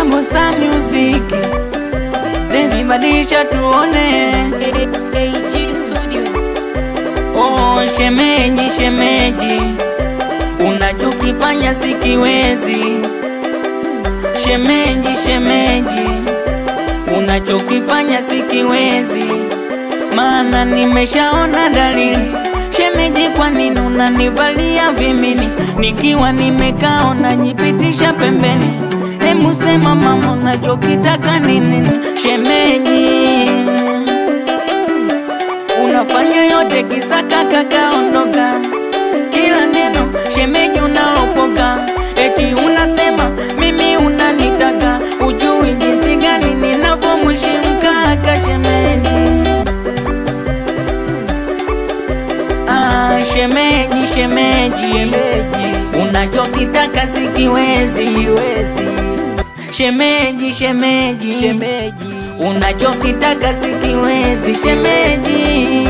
Double Star Music, Devi badilisha tuone. AG Studio. Oh shemeji, shemeji, unachokifanya sikiwezi. Shemeji, shemeji, unachokifanya sikiwezi, maana nimeshaona dalili. Shemeji, kwa nini unanivalia vimini? Nikiwa nimekaa unajipitisha pembeni. Hebu sema mama, unachokitaka nini? Shemeji, unafanya yote kisa kaka kaondoka. Kila neno shemeji unalopoka, eti unasema mimi unanitaka. Ujui jinsi gani ninavyomuheshimu kaka. Shemeji, shemeji, shemeji, unachokitaka sikiwezi. Shemeji, shemeji, unachokitaka sikiwezi. Shemeji,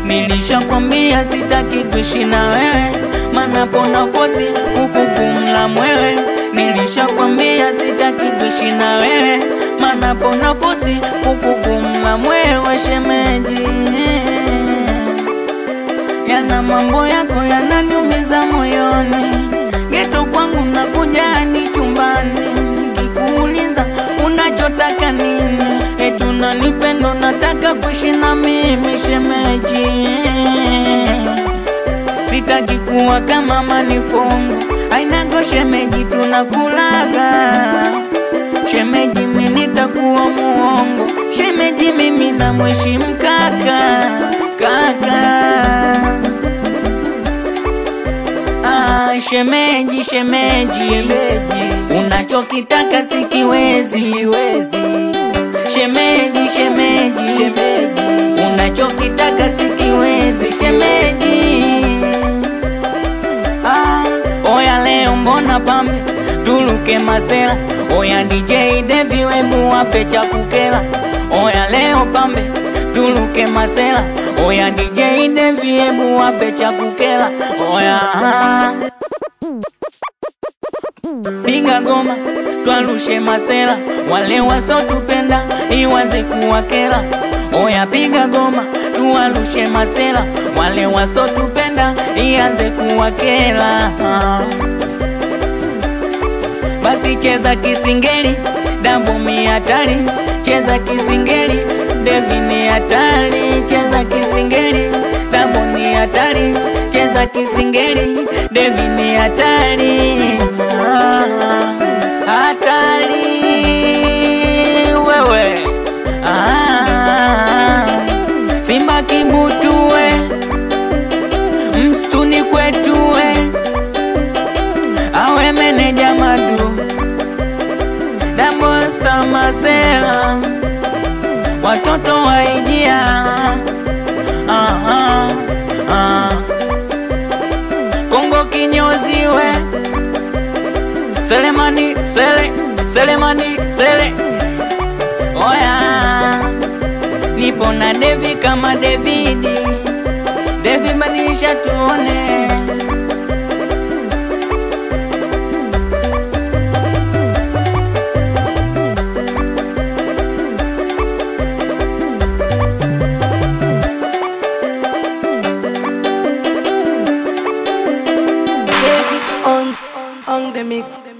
nilishakwambia sitaki kuishi na wewe, maana pona fosi kukukumla mwewe. Nilishakwambia sitaki kuishi na wewe, maana pona fosi kukukumla mwewe. Shemeji, yana mambo yako yananiumiza moyoni. Geto kwangu nakuja ni chumbani, nikikuuliza unachotaka nini, eti unanipenda nataka kuishi na mimi. Shemeji, sitaki kuwa kama manifongo, ainago shemeji tunakulaga. Shemeji, mimi nitakuwa muongo. Shemeji, mimi namheshimu kaka, kaka. Shemeji, shemeji, unachokitaka sikiwezi. Shemeji, shemeji, unachokitaka sikiwezi. Shemeji, oya leo mbona pambe tuluke masela. Oya DJ Devi webu wape cha kukela. Oya leo pambe tuluke masela. Oya DJ Devi webu wape cha kukela. Oya piga goma twalushe masela, wale wasotupenda iwaze kuwakela. Oya piga goma tuwalushe masela, wale wasotupenda ianze kuwakela. Basi cheza kisingeli, Double mi hatari. Cheza kisingeli, Devi ni hatari. Cheza kisingeli, Double ni hatari. Cheza kisingeli, Devi ni hatari. Hatari wewe, Simba kibutue, mstuni kwetue, awe meneja madu. Double Star masela, watoto waijia. Kongo kinyoziwe, Selemani, Selemani, Sele. Oya, nipo na Devi kama Davidi. Devi badilisha tuone. On the mix.